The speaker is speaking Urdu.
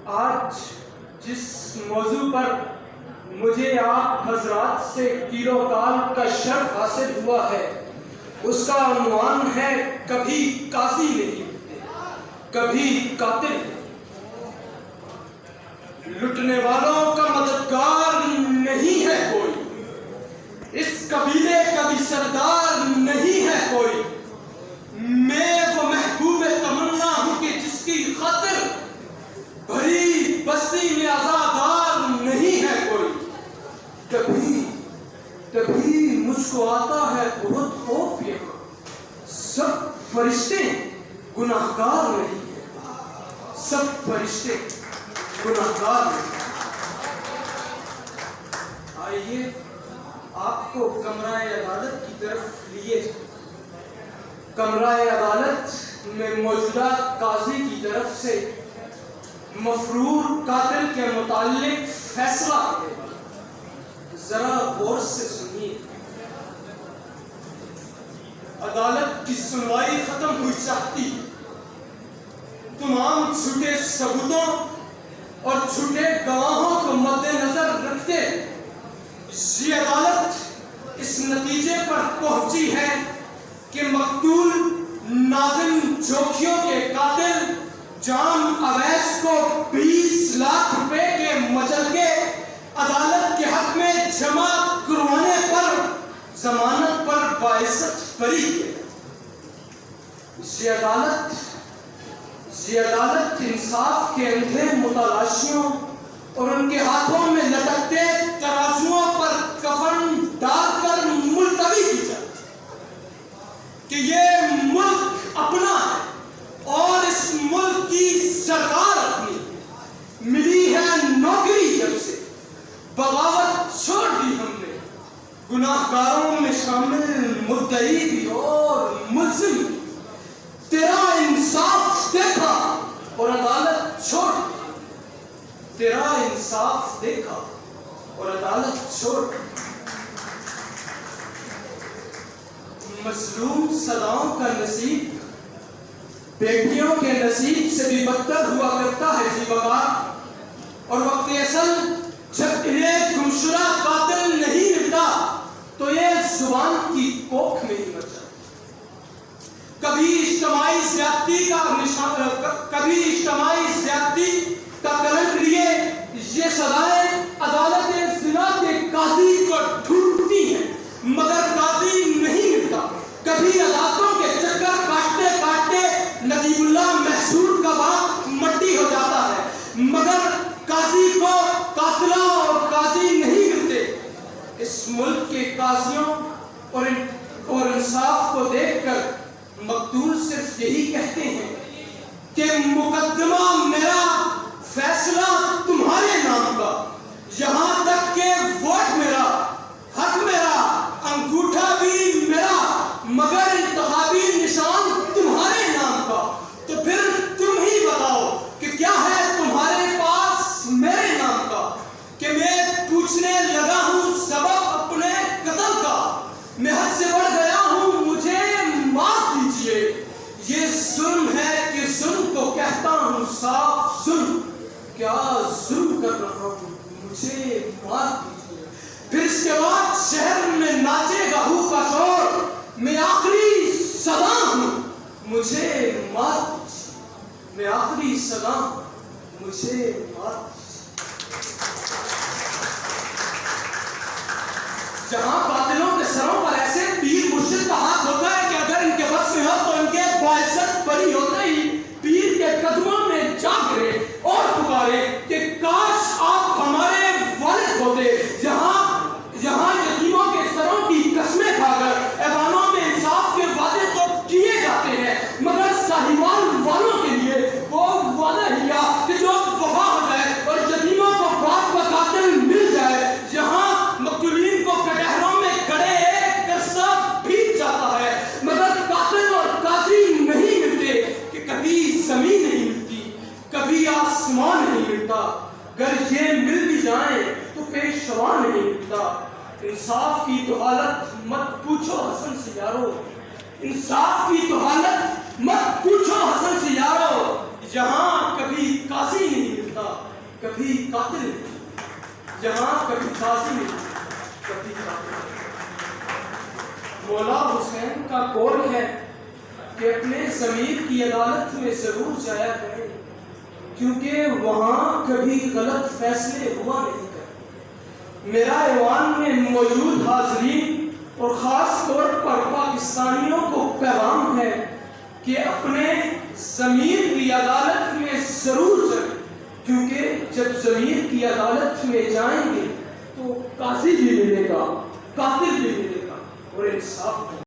آج جس موضوع پر مجھے آپ حضرات سے کیلو کال کا شرف حاصل ہوا ہے اس کا عنوان ہے کبھی قاضی نہیں کبھی قاتل. لٹنے والوں کا مددگار نہیں ہے کوئی, اس قبیلے کا بھی سردار نہیں ہے کوئی. میں وہ محبوب تمنا ہوں کہ جس کی خاطر بھری بستی میں آزادار نہیں ہے کوئی. کبھی مجھ کو آتا ہے بہت خوف یہاں, سب فرشتے گناہگار نہیں ہیں, سب فرشتے گناہگار نہیں. آئیے آپ کو کمرہ عدالت کی طرف لیے. کمرہ عدالت میں موجودہ قاضی کی طرف سے مفرور قاتل کے متعلق فیصلہ ہے. ذرا غور سے سنیے. عدالت کی سنوائی ختم ہوئی چاہتی. تمام جھوٹے ثبوتوں اور جھوٹے گواہوں کو مد نظر رکھتے یہ عدالت اس نتیجے پر پہنچی ہے کہ مقتول ناظم جوکھیوں کے قاتل جام اویس کو 20 لاکھ روپے کے مجلگے عدالت کے حق میں جمع کروانے پر ضمانت پر باعزت بری ہے. یہ عدالت انصاف کے اندھے متلاشیوں اور ان کے ہاتھوں میں لٹکتے ترازوؤں پر کفن ڈال کر ملتوی کی جائے کہ یہ ملک اپنا ہے اور اس ملک کی سرکار اپنی. ملی ہے نوکری جب سے بغاوت چھوڑ دی ہم نے. گناہگاروں میں شامل مدعی بھی اور ملزم بھی. تیرا انصاف دیکھا اور عدالت چھوڑ دی. تیرا انصاف دیکھا اور عدالت چھوڑ دی. مظلوم صداؤں کا نصیب بیٹیوں کے نصیب سے بھی بدتر ہوا کرتا ہے ذی وقار. اور وقت اصل جب انہیں گمشدہ قاتل نہیں ملتا تو یہ زبان کی کوکھ میں ہی مر جاتا. کبھی اجتماعی زیادتی کا کلنک لیے یہ سزائیں عدالت زنا کے قاضی کو ڈھونڈتی ہیں مگر قاضی نہیں ملتا. کبھی عدالتوں کے چکر کاٹتے کاٹتے ندیم اللہ محسور کا باپ مٹی ہو جاتا ہے مگر قاضی کو قاتلہ اور قاضی نہیں ملتے. اس ملک کے قاضیوں اور انصاف کو دیکھ کر مقتول صرف یہی کہتے ہیں کہ مقدمہ میرا فیصلہ تمہارے نام کا. یہاں تک کہ ووٹ میرا, حق میرا, انگوٹھا بھی میرا مگر انتخابی نشان تمہارے نام کا. تو پھر تم ہی بتاؤ کہ کیا ہے تمہارے پاس میرے نام کا. کہ میں پوچھنے لگا ہوں سبب اپنے قتل کا. میں حد سے بڑھ گیا ہوں مجھے معاف دیجیے. یہ ظلم ہے کہ ظلم کو کہتا ہوں صاف ظلم. کیا ظلم کر رہا ہوں مجھے معاف دیجیے. پھر اس کے بعد شہر میں ناچے گا ہو کا شور. میں آخری صدا ہوں مجھے معاف دیجیے. میں آخری صدا ہوں مجھے معاف دیجیے. جہاں قاتلوں کے سروں پر ایسے پیر مرشد کا ہاتھ ہوتا ہے کہ اگر ان کے بس میں ہو تو ان کے باعزت بری ہوتے ہی پیر کے قدموں میں جا گرے اور پکارے کہ کاش آپ ہمارے والد ہوتے. یہاں یتیموں کے سروں کی قسمیں کھا کر ایوانوں میں انصاف کے وعدے تو کیے جاتے ہیں مگر ساہیوال والوں کے لیے وہ وعدہ ہیا کہ جو وفا ہو جائے اور یتیموں کو باپ کا قاتل مل جائے. یہاں مقتولین کو کٹہروں میں کھڑے کر سب بھیگ جاتا ہے مگر قاتل اور قاضی نہیں ملتے. کہ کبھی زمین نہیں ملتی کبھی آسمان نہیں ملتا. اگر یہ مل بھی جائیں تو پیشوا نہیں ملتا. انصاف کی تو حالت مت پوچھو حسن سے یارو. انصاف کی تو حالت مت پوچھو حسن سے یارو. یہاں کبھی قاضی نہیں ملتا کبھی قاتل نہیں، یہاں کبھی قاضی نہیں، کبھی قاتل نہیں۔ مولا حسین کا قول ہے کہ اپنے ضمیر کی عدالت میں ضرور جایا کریں، کیونکہ وہاں کبھی غلط فیصلے ہوا نہیں کرتے۔ میرا ایوان میں موجود حاضرین اور خاص طور پر پاکستانیوں کو پیغام ہے کہ اپنے ضمیر کی عدالت میں ضرور جائیں، کیونکہ جب ضمیر کی عدالت میں جائیں گے تو قاضی بھی ملے گا، قاتل بھی ملے گا اور انصاف